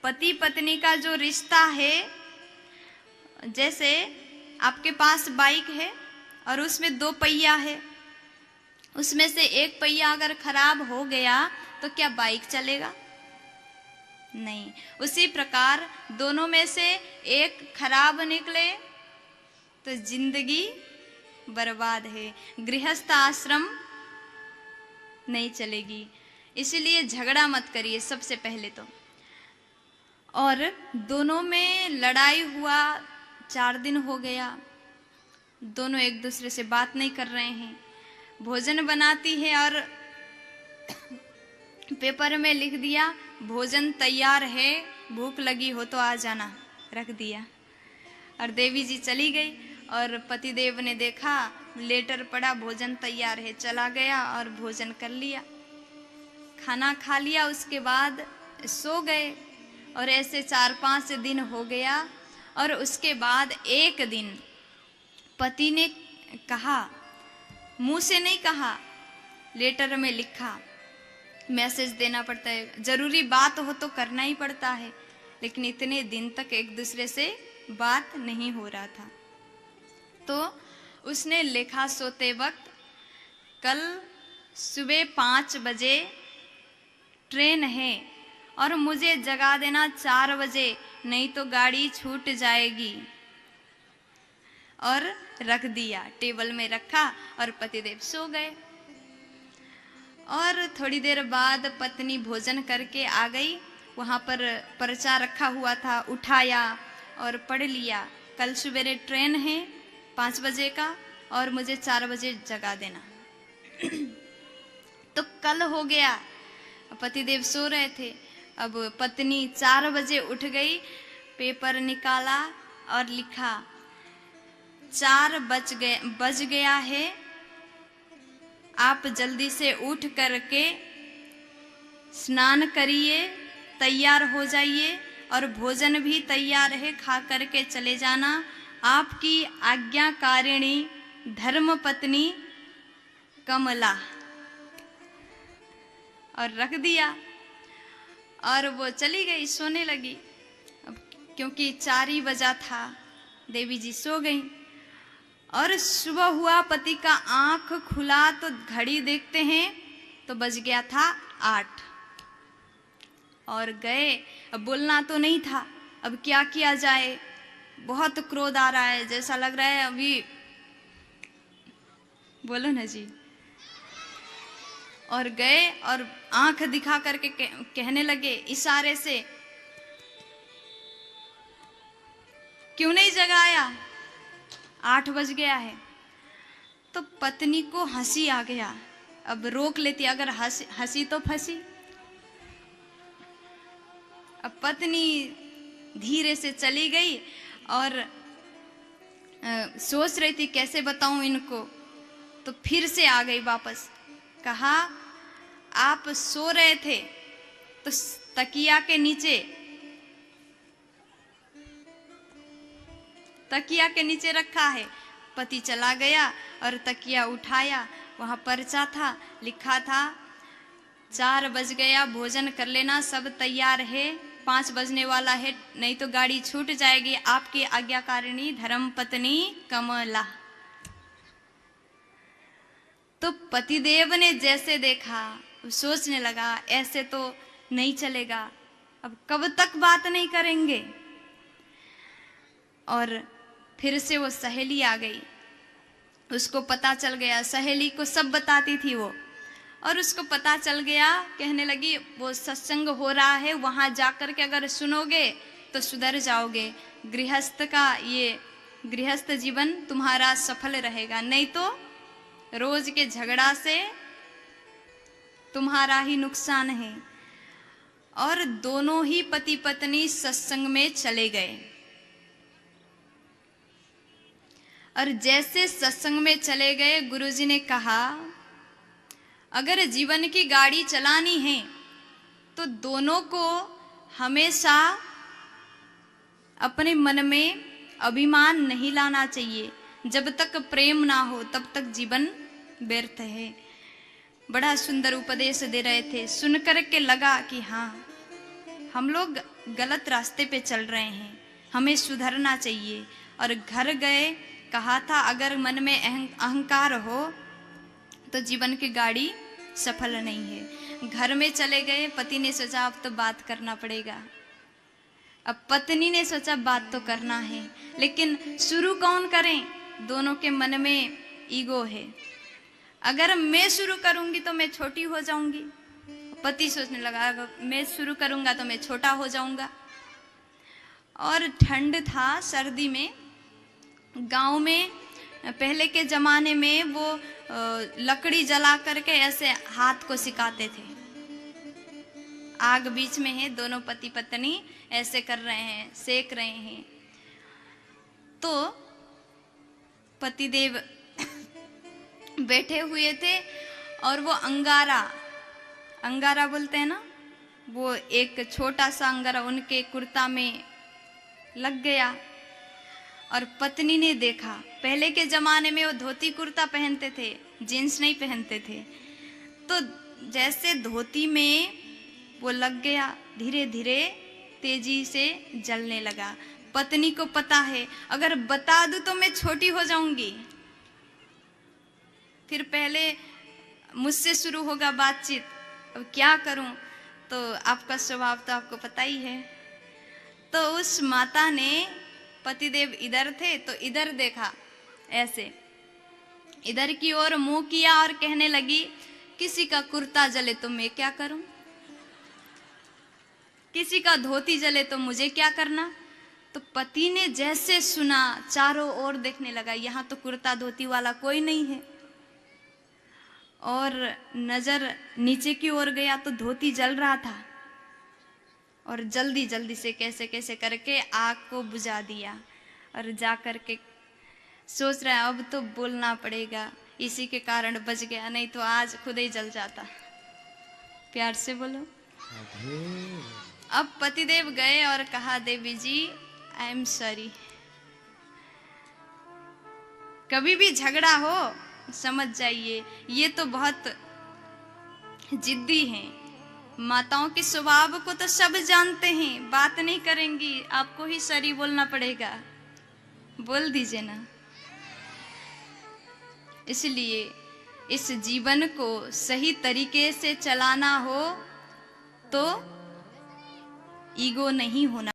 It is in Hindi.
पति पत्नी का जो रिश्ता है, जैसे आपके पास बाइक है और उसमें 2 पहिया है, उसमें से एक पहिया अगर खराब हो गया तो क्या बाइक चलेगा? नहीं। उसी प्रकार दोनों में से एक खराब निकले तो जिंदगी बर्बाद है, गृहस्थ आश्रम नहीं चलेगी। इसलिए झगड़ा मत करिए सबसे पहले तो। और दोनों में लड़ाई हुआ, 4 दिन हो गया, दोनों एक दूसरे से बात नहीं कर रहे हैं। भोजन बनाती है और पेपर में लिख दिया भोजन तैयार है, भूख लगी हो तो आ जाना, रख दिया। और देवी जी चली गई और पतिदेव ने देखा लेटर पड़ा भोजन तैयार है, चला गया और भोजन कर लिया, खाना खा लिया, उसके बाद सो गए। और ऐसे 4-5 दिन हो गया। और उसके बाद एक दिन पति ने कहा, मुंह से नहीं कहा, लेटर में लिखा, मैसेज देना पड़ता है, जरूरी बात हो तो करना ही पड़ता है, लेकिन इतने दिन तक एक दूसरे से बात नहीं हो रहा था। तो उसने लिखा सोते वक्त, कल सुबह 5 बजे ट्रेन है और मुझे जगा देना 4 बजे, नहीं तो गाड़ी छूट जाएगी। और रख दिया, टेबल में रखा और पतिदेव सो गए। और थोड़ी देर बाद पत्नी भोजन करके आ गई, वहाँ पर पर्चा रखा हुआ था, उठाया और पढ़ लिया, कल सवेरे ट्रेन है 5 बजे का और मुझे 4 बजे जगा देना। तो कल हो गया, पतिदेव सो रहे थे। अब पत्नी 4 बजे उठ गई, पेपर निकाला और लिखा 4 बज गया है, आप जल्दी से उठ करके स्नान करिए, तैयार हो जाइए और भोजन भी तैयार है, खा करके चले जाना, आपकी आज्ञाकारिणी धर्म पत्नी कमला। और रख दिया और वो चली गई, सोने लगी। अब क्योंकि 4 ही बजा था, देवी जी सो गई। और सुबह हुआ, पति का आंख खुला तो घड़ी देखते हैं तो बज गया था 8। और गए, अब बोलना तो नहीं था, अब क्या किया जाए, बहुत क्रोध आ रहा है, जैसा लग रहा है अभी, बोलो ना जी। और गए और आंख दिखा करके कहने लगे इशारे से, क्यों नहीं जगाया, 8 बज गया है। तो पत्नी को हंसी आ गया, अब रोक लेती, अगर हंसी तो फंसी। अब पत्नी धीरे से चली गई और सोच रही थी कैसे बताऊं इनको, तो फिर से आ गई वापस। कहा आप सो रहे थे तो तकिया के नीचे रखा है। पति चला गया और तकिया उठाया, वहां पर्चा था, लिखा था 4 बज गया, भोजन कर लेना, सब तैयार है, 5 बजने वाला है, नहीं तो गाड़ी छूट जाएगी, आपकी आज्ञाकारिणी धर्म पत्नी कमला। तो पतिदेव ने जैसे देखा, सोचने लगा ऐसे तो नहीं चलेगा, अब कब तक बात नहीं करेंगे। और फिर से वो सहेली आ गई, उसको पता चल गया, सहेली को सब बताती थी वो, और उसको पता चल गया, कहने लगी वो सत्संग हो रहा है, वहां जाकर के अगर सुनोगे तो सुधर जाओगे, गृहस्थ जीवन तुम्हारा सफल रहेगा, नहीं तो रोज के झगड़ा से तुम्हारा ही नुकसान है। और दोनों ही पति पत्नी सत्संग में चले गए। और जैसे सत्संग में चले गए, गुरुजी ने कहा अगर जीवन की गाड़ी चलानी है तो दोनों को हमेशा अपने मन में अभिमान नहीं लाना चाहिए, जब तक प्रेम ना हो तब तक जीवन व्यर्थ है। बड़ा सुंदर उपदेश दे रहे थे, सुन कर के लगा कि हाँ, हम लोग गलत रास्ते पे चल रहे हैं, हमें सुधरना चाहिए। और घर गए, कहा था अगर मन में अहंकार हो तो जीवन की गाड़ी सफल नहीं है। घर में चले गए, पति ने सोचा अब तो बात करना पड़ेगा, अब पत्नी ने सोचा बात तो करना है, लेकिन शुरू कौन करें? दोनों के मन में ईगो है। अगर मैं शुरू करूंगी तो मैं छोटी हो जाऊंगी, पति सोचने लगा अगर मैं शुरू करूंगा तो मैं छोटा हो जाऊंगा। और ठंड था, सर्दी में, गांव में पहले के जमाने में वो लकड़ी जला करके ऐसे हाथ को सिकाते थे। आग बीच में है, दोनों पति पत्नी ऐसे कर रहे हैं, सेक रहे हैं। तो पतिदेव बैठे हुए थे और वो अंगारा बोलते हैं ना, वो एक छोटा सा अंगारा उनके कुर्ता में लग गया। और पत्नी ने देखा, पहले के जमाने में वो धोती कुर्ता पहनते थे, जींस नहीं पहनते थे। तो जैसे धोती में वो लग गया, धीरे धीरे तेजी से जलने लगा। पत्नी को पता है अगर बता दूं तो मैं छोटी हो जाऊंगी, फिर पहले मुझसे शुरू होगा बातचीत, अब क्या करूं? तो आपका स्वभाव तो आपको पता ही है। तो उस माता ने, पतिदेव इधर थे तो इधर देखा, ऐसे इधर की ओर मुंह किया और कहने लगी किसी का कुर्ता जले तो मैं क्या करूं, किसी का धोती जले तो मुझे क्या करना। तो पति ने जैसे सुना चारों ओर देखने लगा, यहां तो कुर्ता धोती वाला कोई नहीं है। और नजर नीचे की ओर गया तो धोती जल रहा था, और जल्दी जल्दी से कैसे कैसे करके आग को बुझा दिया। और जा करके सोच रहा है अब तो बोलना पड़ेगा, इसी के कारण बच गया, नहीं तो आज खुद ही जल जाता। प्यार से बोलो। अब पतिदेव गए और कहा देवी जी आई एम सॉरी। कभी भी झगड़ा हो समझ जाइए, ये तो बहुत जिद्दी हैं। माताओं के स्वभाव को तो सब जानते हैं, बात नहीं करेंगी, आपको ही सॉरी बोलना पड़ेगा, बोल दीजिए ना। इसलिए इस जीवन को सही तरीके से चलाना हो तो ईगो नहीं होना।